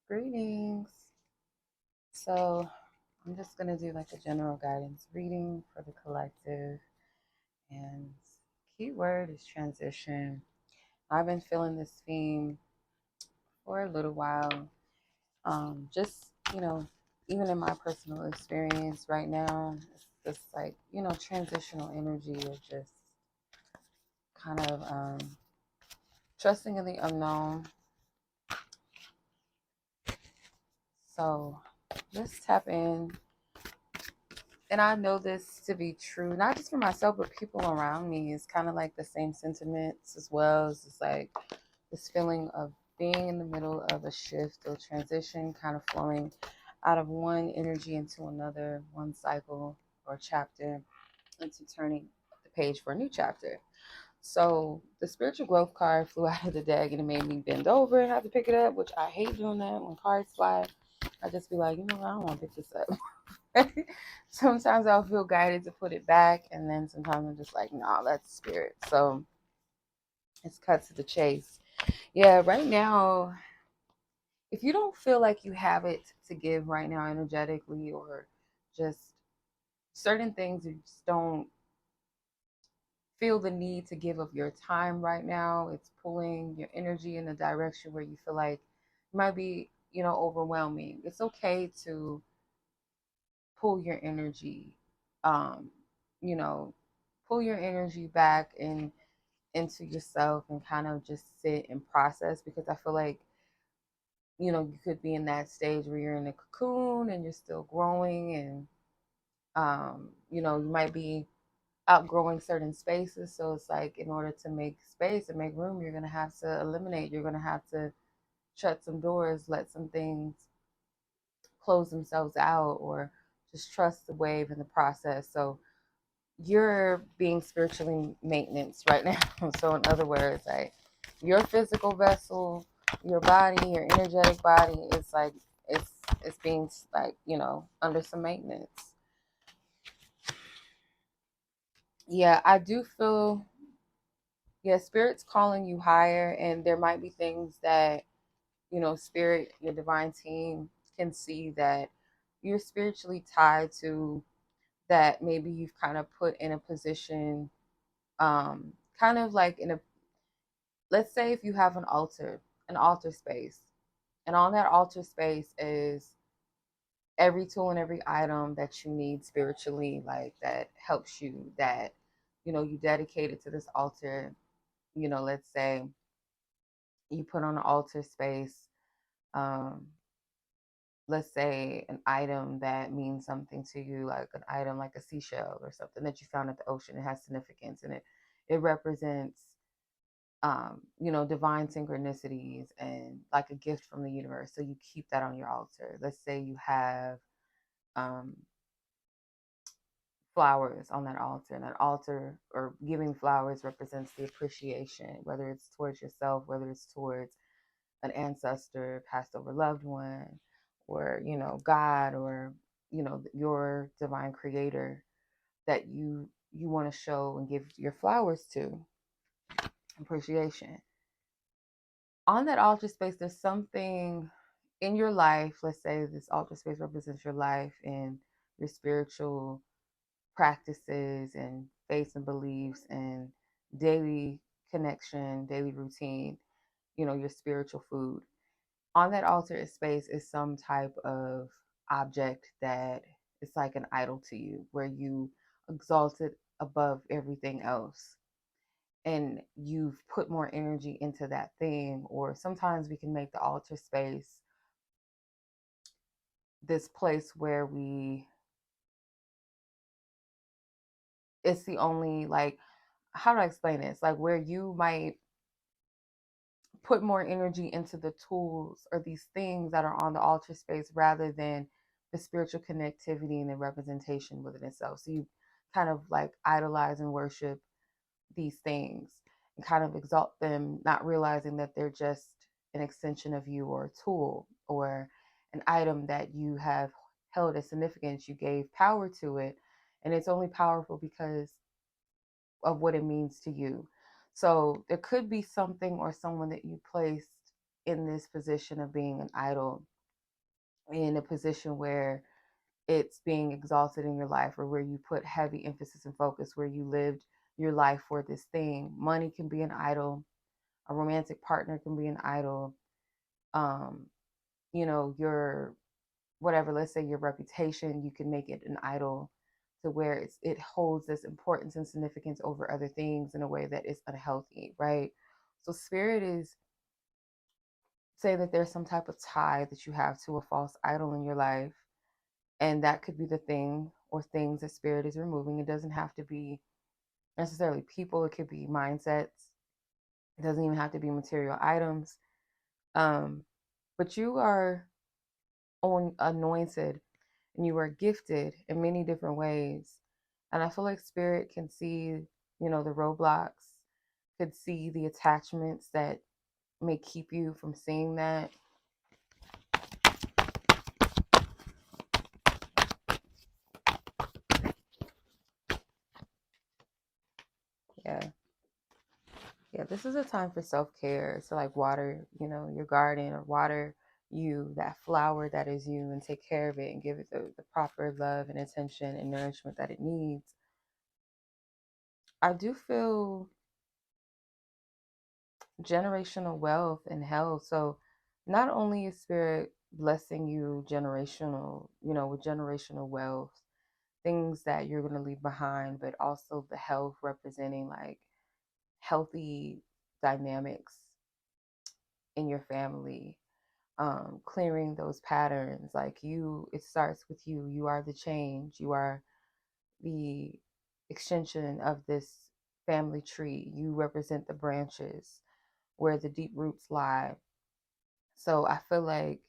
Greetings. So I'm just going to do like a general guidance reading for the collective. And key word is transition. I've been feeling this theme for a little while. Just, even in my personal experience right now, it's like, transitional energy of just kind of trusting in the unknown. So let's tap in. And I know this to be true, not just for myself, but people around me. It's kind of like the same sentiments as well. It's like this feeling of being in the middle of a shift or transition, kind of flowing out of one energy into another, one cycle or chapter, into turning the page for a new chapter. So the spiritual growth card flew out of the deck and it made me bend over and have to pick it up, which I hate doing that when cards fly. I just be like, I don't want to pick this up. Sometimes I'll feel guided to put it back, and then sometimes I'm just like, nah, that's spirit. So it's cut to the chase. Yeah, right now, if you don't feel like you have it to give right now energetically, or just certain things you just don't feel the need to give of your time right now, it's pulling your energy in a direction where you feel like it might be, overwhelming. It's okay to pull your energy, um, you know, pull your energy back and into yourself and kind of just sit and process, because I feel like, you could be in that stage where you're in a cocoon and you're still growing, and you might be outgrowing certain spaces. So it's like, in order to make space and make room, you're gonna have to eliminate, you're gonna have to shut some doors, let some things close themselves out, or just trust the wave in the process. So you're being spiritually maintenance right now. So in other words, like, your physical vessel, your body, your energetic body is like, it's being like, under some maintenance. Yeah, I do feel, yeah, spirit's calling you higher, and there might be things that, spirit, your divine team can see that you're spiritually tied to, that maybe you've kind of put in a position, kind of like in a, let's say if you have an altar space, and on that altar space is every tool and every item that you need spiritually, like that helps you, that, you dedicated to this altar. Let's say you put on an altar space, um, let's say an item that means something to you, like an item like a seashell or something that you found at the ocean. It has significance, and it represents, divine synchronicities and like a gift from the universe. So you keep that on your altar. Let's say you have um, flowers on that altar, and that altar, or giving flowers, represents the appreciation, whether it's towards yourself, whether it's towards an ancestor, passed over loved one, or, God, or, your divine creator, that you want to show and give your flowers to, appreciation. On that altar space, there's something in your life. Let's say this altar space represents your life and your spiritual practices and faiths and beliefs and daily connection, daily routine, your spiritual food. On that altar space is some type of object that is like an idol to you, where you exalt it above everything else, and you've put more energy into that thing. Or sometimes we can make the altar space this place where it's the only, like, how do I explain this? Like, where you might put more energy into the tools or these things that are on the altar space, rather than the spiritual connectivity and the representation within itself. So you kind of like idolize and worship these things and kind of exalt them, not realizing that they're just an extension of you, or a tool, or an item that you have held as significance. You gave power to it, and it's only powerful because of what it means to you. So there could be something or someone that you placed in this position of being an idol, in a position where it's being exalted in your life, or where you put heavy emphasis and focus, where you lived your life for this thing. Money can be an idol. A romantic partner can be an idol. Um, your whatever, let's say your reputation, you can make it an idol to where it holds this importance and significance over other things in a way that is unhealthy, right? So spirit is saying that there's some type of tie that you have to a false idol in your life, and that could be the thing or things that spirit is removing. It doesn't have to be necessarily people. It could be mindsets. It doesn't even have to be material items. But you are anointed, and you are gifted in many different ways. And I feel like spirit can see, the roadblocks, could see the attachments that may keep you from seeing that. Yeah, this is a time for self-care. So like water, your garden, or water that flower that is you, and take care of it and give it the proper love and attention and nourishment that it needs. I do feel generational wealth and health. So not only is spirit blessing you generational, with generational wealth, things that you're going to leave behind, but also the health, representing like healthy dynamics in your family, clearing those patterns. Like it starts with you. You are the change. You are the extension of this family tree. You represent the branches where the deep roots lie. So I feel like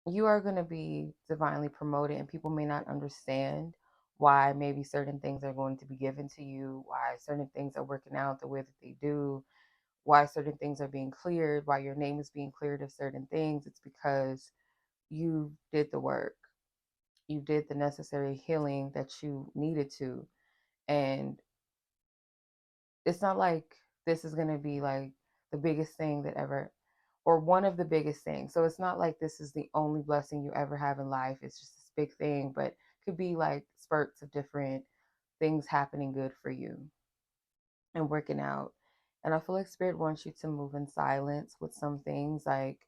you are going to be divinely promoted, and people may not understand why maybe certain things are going to be given to you, why certain things are working out the way that they do, why certain things are being cleared, why your name is being cleared of certain things. It's because you did the work. You did the necessary healing that you needed to. And it's not like this is going to be like the biggest thing that ever, or one of the biggest things. So it's not like this is the only blessing you ever have in life. It's just this big thing, but it could be like spurts of different things happening good for you and working out. And I feel like spirit wants you to move in silence with some things. Like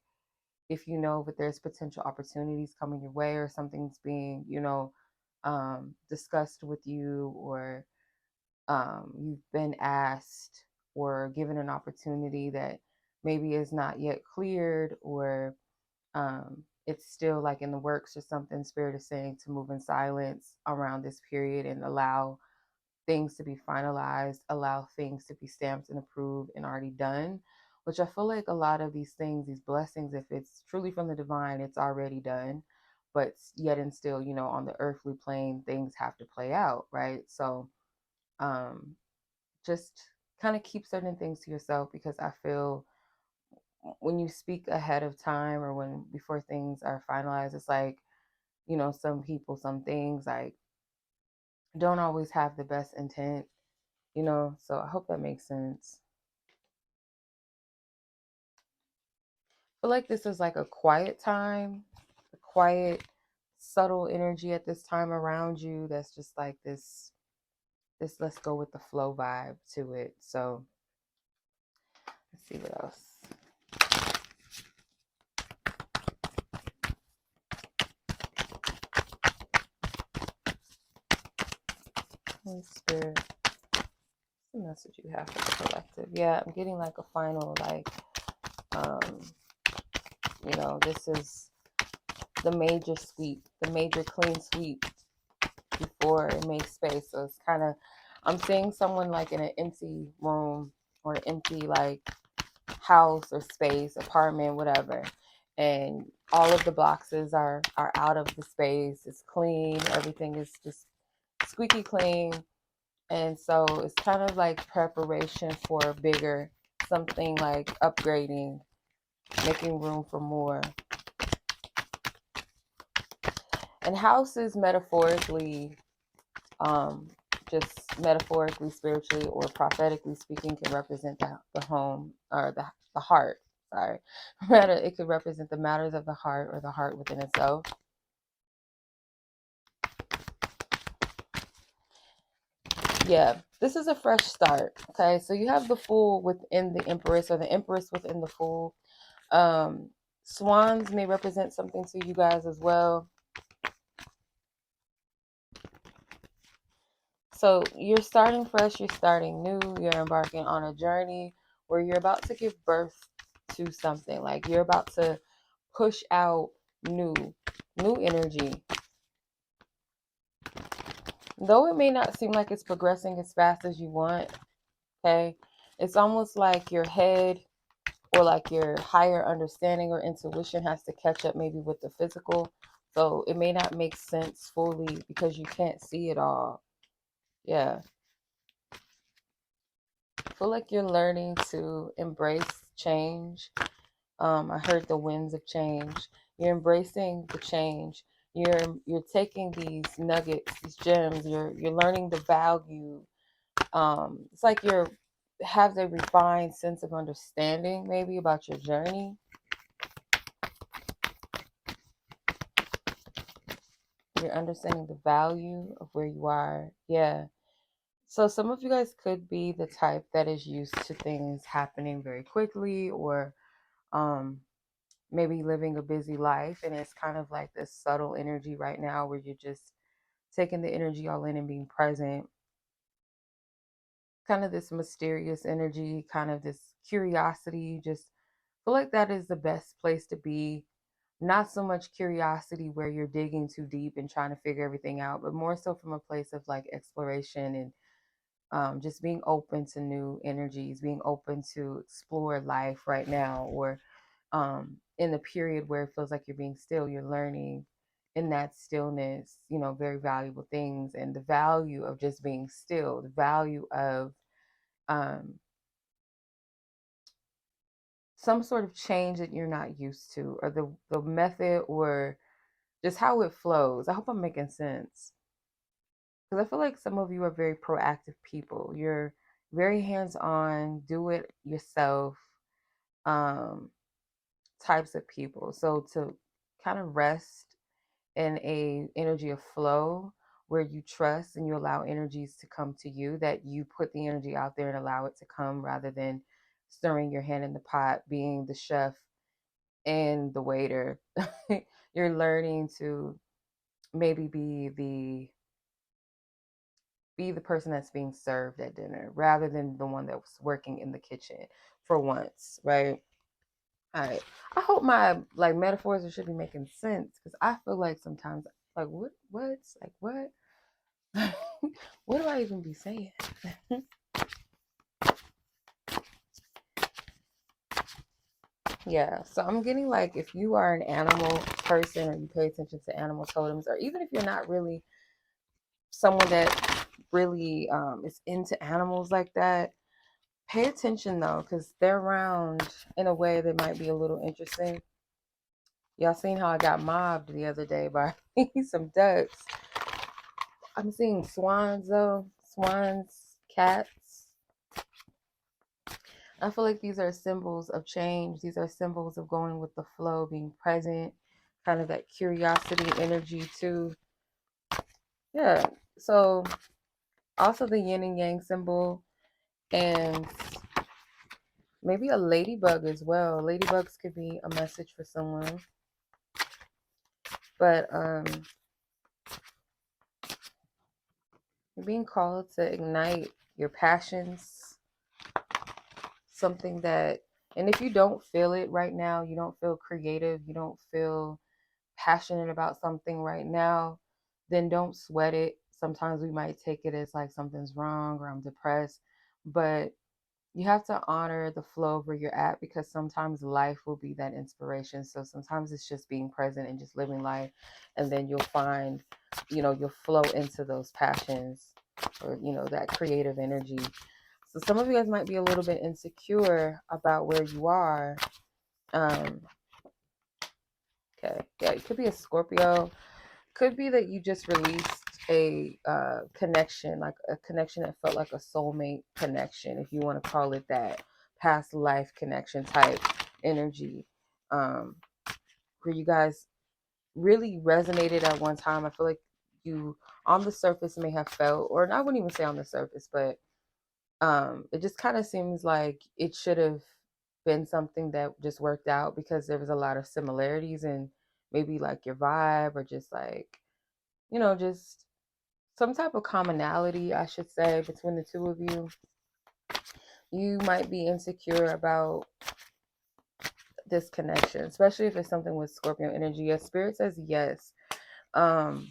if you know that there's potential opportunities coming your way, or something's being, discussed with you, or you've been asked or given an opportunity that maybe is not yet cleared, or it's still like in the works or something, spirit is saying to move in silence around this period and allow things to be finalized, allow things to be stamped and approved and already done, which I feel like a lot of these things, these blessings, if it's truly from the divine, it's already done. But yet and still, on the earthly plane, things have to play out, right? So just kind of keep certain things to yourself, because I feel when you speak ahead of time, or when before things are finalized, it's like, some people, some things like don't always have the best intent, so I hope that makes sense. I feel like this is like a quiet time, a quiet, subtle energy at this time around you that's just like this let's go with the flow vibe to it. So let's see what else. Holy Spirit, what's the message you have for the collective? Yeah, I'm getting like a final, like, this is the major sweep, the major clean sweep before it makes space. So it's kind of, I'm seeing someone like in an empty room, or empty like house or space, apartment, whatever. And all of the boxes are out of the space. It's clean. Everything is just squeaky clean. And so it's kind of like preparation for bigger, something like upgrading, making room for more. And houses metaphorically, just metaphorically, spiritually, or prophetically speaking, can represent the home, or the heart. sorry. It could represent the matters of the heart or the heart within itself. Yeah, this is a fresh start. Okay, so you have the Fool within the Empress, or the Empress within the Fool. Swans may represent something to you guys as well. So you're starting fresh, you're starting new, you're embarking on a journey where you're about to give birth to something. Like you're about to push out new energy. Though it may not seem like it's progressing as fast as you want, okay? It's almost like your head or like your higher understanding or intuition has to catch up maybe with the physical. So it may not make sense fully because you can't see it all. Yeah. I feel like you're learning to embrace change. I heard the winds of change. You're embracing the change. You're taking these nuggets, these gems. You're learning the value. It's like you're have a refined sense of understanding maybe about your journey. You're understanding the value of where you are. Yeah. So some of you guys could be the type that is used to things happening very quickly, or maybe living a busy life, and it's kind of like this subtle energy right now where you're just taking the energy all in and being present. Kind of this mysterious energy, kind of this curiosity. Just feel like that is the best place to be. Not so much curiosity where you're digging too deep and trying to figure everything out, but more so from a place of like exploration and just being open to new energies, being open to explore life right now, or in the period where it feels like you're being still, you're learning in that stillness, very valuable things, and the value of just being still, the value of um, some sort of change that you're not used to, or the method, or just how it flows. I hope I'm making sense. Because I feel like some of you are very proactive people. You're very hands-on, do it yourself types of people. So to kind of rest in a energy of flow where you trust and you allow energies to come to you, that you put the energy out there and allow it to come, rather than stirring your hand in the pot, being the chef and the waiter. You're learning to maybe be the person that's being served at dinner rather than the one that was working in the kitchen for once, right? All right. I hope my like metaphors should be making sense, because I feel like sometimes like what's like what what do I even be saying? Yeah, so I'm getting like, if you are an animal person or you pay attention to animal totems, or even if you're not really someone that really is into animals like that, pay attention though, because they're around in a way that might be a little interesting. Y'all seen how I got mobbed the other day by some ducks. I'm seeing swans though. Swans, cats. I feel like these are symbols of change. These are symbols of going with the flow, being present, kind of that curiosity energy too. Yeah. So also the yin and yang symbol, and maybe a ladybug as well. Ladybugs could be a message for someone. But you're being called to ignite your passions. Something that, and if you don't feel it right now, you don't feel creative, you don't feel passionate about something right now, then don't sweat it. Sometimes we might take it as like something's wrong or I'm depressed, but you have to honor the flow of where you're at, because sometimes life will be that inspiration. So sometimes it's just being present and just living life, and then you'll find, you'll flow into those passions, or that creative energy. So some of you guys might be a little bit insecure about where you are. Okay, yeah, it could be a Scorpio. Could be that you just released a connection, like a connection that felt like a soulmate connection, if you want to call it that, past life connection type. energy, where you guys really resonated at one time. I feel like you on the surface may have felt, or I wouldn't even say on the surface, but it just kind of seems like it should have been something that just worked out because there was a lot of similarities in maybe like your vibe, or just like, just some type of commonality, I should say, between the two of you. You might be insecure about this connection, especially if it's something with Scorpio energy. Your spirit says yes. You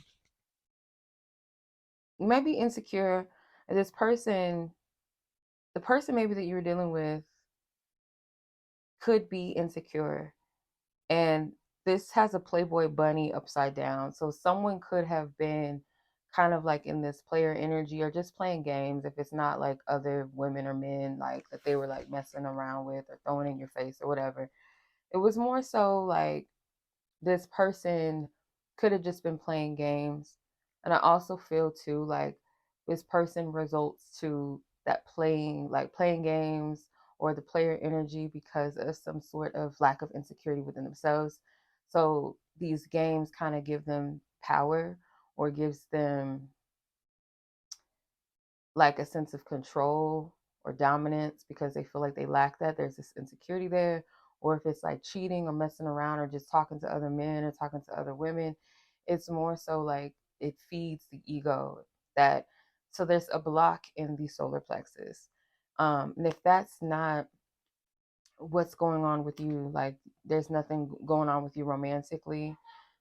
might be insecure. This person, the person maybe that you were dealing with, could be insecure. And this has a Playboy bunny upside down. So someone could have been kind of like in this player energy, or just playing games, if it's not like other women or men like that they were like messing around with or throwing in your face or whatever. It was more so like this person could have just been playing games. And I also feel too like this person results to that playing games or the player energy because of some sort of lack of insecurity within themselves. So these games kind of give them power, or gives them like a sense of control or dominance because they feel like they lack that. There's this insecurity there. Or if it's like cheating or messing around or just talking to other men or talking to other women, it's more so like it feeds the ego. That So there's a block in the solar plexus. And if that's not what's going on with you, like there's nothing going on with you romantically,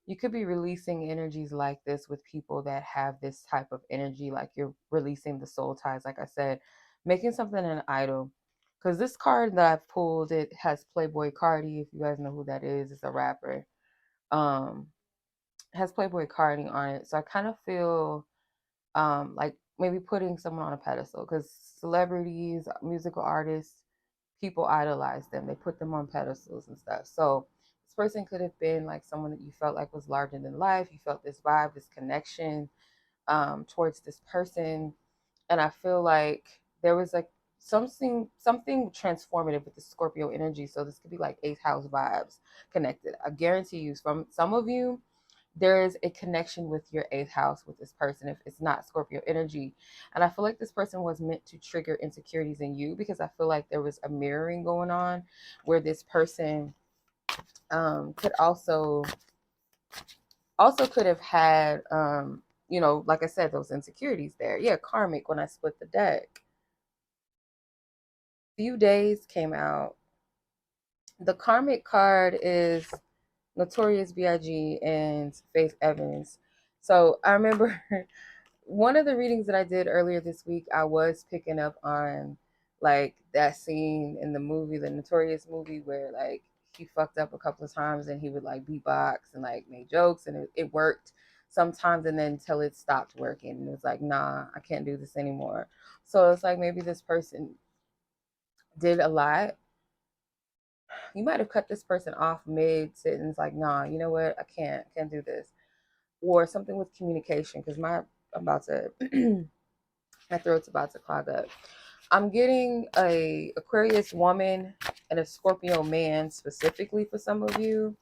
you could be releasing energies like this with people that have this type of energy, like you're releasing the soul ties, like I said, making something an idol. Because this card that I've pulled, it has Playboy Cardi. If you guys know who that is, it's a rapper. um it has Playboy Cardi on it. So I kind of feel like maybe putting someone on a pedestal, because celebrities, musical artists, people idolize them. They put them on pedestals and stuff. So this person could have been like someone that you felt like was larger than life. You felt this vibe, this connection towards this person. And I feel like there was like something transformative with the Scorpio energy. So this could be like eighth house vibes connected. I guarantee you, from some of you, there is a connection with your eighth house with this person if it's not Scorpio energy. And I feel like this person was meant to trigger insecurities in you, because I feel like there was a mirroring going on where this person could also could have had like I said, those insecurities there. Yeah, karmic. When I split the deck, Few Days came out. The karmic card is Notorious B.I.G. and Faith Evans. So I remember one of the readings that I did earlier this week, I was picking up on like that scene in the movie, the Notorious movie, where like he fucked up a couple of times and he would like beatbox and like make jokes, and it worked sometimes, and then until it stopped working and it was like, nah, I can't do this anymore. So it's like maybe this person did a lot. You might have cut this person off mid sentence, like, nah, you know what, I can't do this. Or something with communication, because I'm about to my throat's about to clog up. I'm getting a Aquarius woman and a Scorpio man specifically for some of you.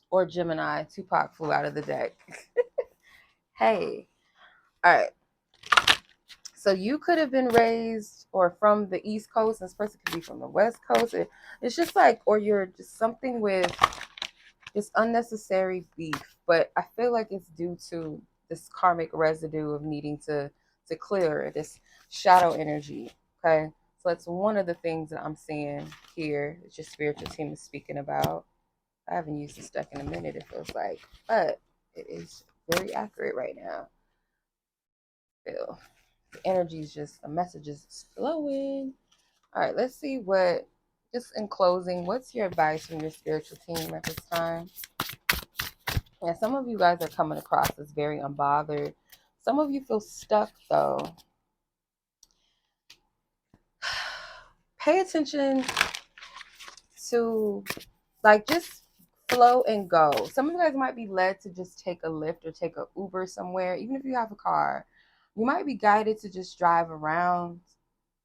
Or Gemini. Tupac flew out of the deck. Hey. All right. So you could have been raised or from the East Coast, and this person could be from the West Coast. It's just like, or you're just something with this unnecessary beef. But I feel like it's due to this karmic residue of needing to clear this shadow energy. Okay. So that's one of the things that I'm seeing here that your spiritual team is speaking about. I haven't used this deck in a minute, it feels like, but it is very accurate right now. Feel the energy is just, the message is flowing. All right, let's see what, just in closing, what's your advice from your spiritual team at this time? Yeah, some of you guys are coming across as very unbothered. Some of you feel stuck though. Pay attention to like just flow and go. Some of you guys might be led to just take a Lyft or take a Uber somewhere. Even if you have a car, you might be guided to just drive around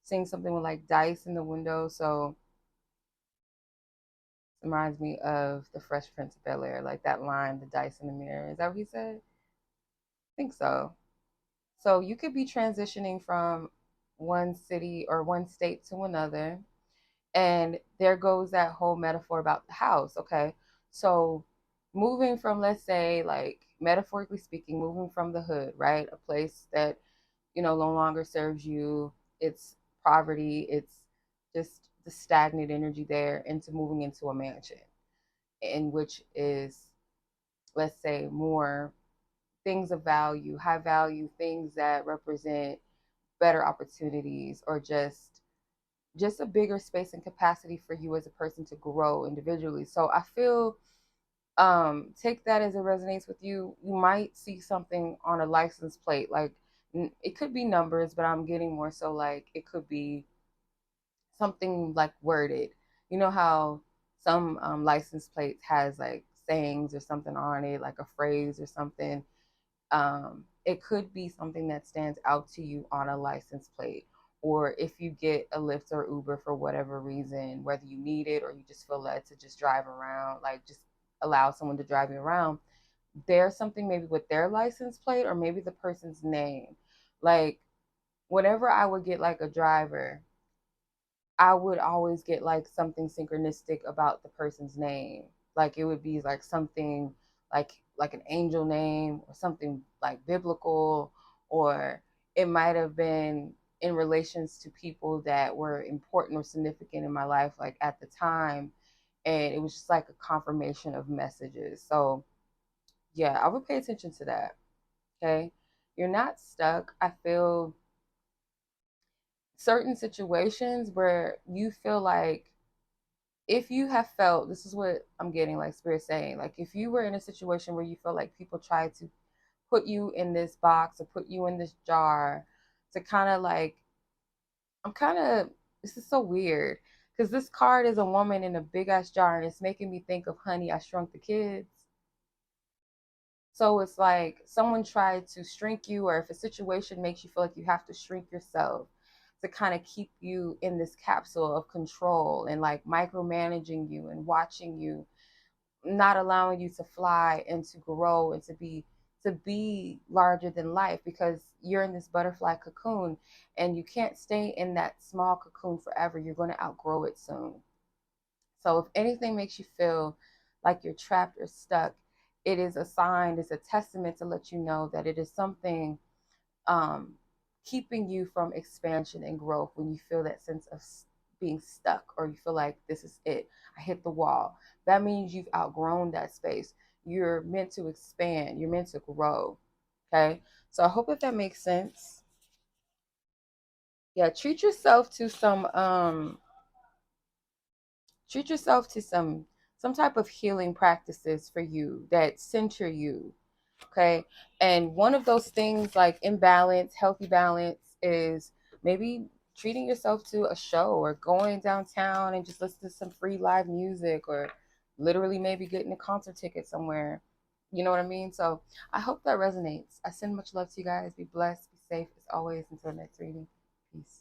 seeing something with like dice in the window. So it reminds me of the Fresh Prince of Bel-Air, like that line, the dice in the mirror. Is that what he said? I think so. So you could be transitioning from one city or one state to another. And there goes that whole metaphor about the house. Okay. So moving from, let's say, like metaphorically speaking, moving from the hood, right? A place that, no longer serves you. It's poverty. It's just the stagnant energy there, into moving into a mansion, in which is, let's say, more things of value, high value things that represent better opportunities, or just a bigger space and capacity for you as a person to grow individually. So I feel, take that as it resonates with you. You might see something on a license plate, like it could be numbers, but I'm getting more so like it could be something like worded. You know how some license plates has like sayings or something on it, like a phrase or something. It could be something that stands out to you on a license plate. Or if you get a Lyft or Uber for whatever reason, whether you need it or you just feel led to just drive around, like just allow someone to drive you around, there's something maybe with their license plate or maybe the person's name. Like, whenever I would get like a driver, I would always get like something synchronistic about the person's name. Like it would be like something like an angel name or something like biblical, or it might have been in relations to people that were important or significant in my life, like at the time. And it was just like a confirmation of messages. So yeah, I would pay attention to that. Okay. You're not stuck. I feel certain situations where you feel like, if you have felt, this is what I'm getting, like Spirit saying, like if you were in a situation where you feel like people tried to put you in this box or put you in this jar to kind of like, I'm kind of, this is so weird because this card is a woman in a big ass jar and it's making me think of Honey, I Shrunk the Kids. So it's like someone tried to shrink you, or if a situation makes you feel like you have to shrink yourself to kind of keep you in this capsule of control and like micromanaging you and watching you, not allowing you to fly and to grow and to be larger than life, because you're in this butterfly cocoon and you can't stay in that small cocoon forever. You're going to outgrow it soon. So if anything makes you feel like you're trapped or stuck, it is a sign, it's a testament to let you know that it is something um, keeping you from expansion and growth. When you feel that sense of being stuck, or you feel like this is it, I hit the wall, that means you've outgrown that space. You're meant to expand, you're meant to grow. Okay. So I hope that makes sense. Yeah, treat yourself to some type of healing practices for you that center you. Okay. And one of those things, like imbalance, healthy balance, is maybe treating yourself to a show, or going downtown and just listen to some free live music, or literally maybe getting a concert ticket somewhere. You know what I mean? So I hope that resonates. I send much love to you guys. Be blessed, be safe as always. Until next reading. Peace.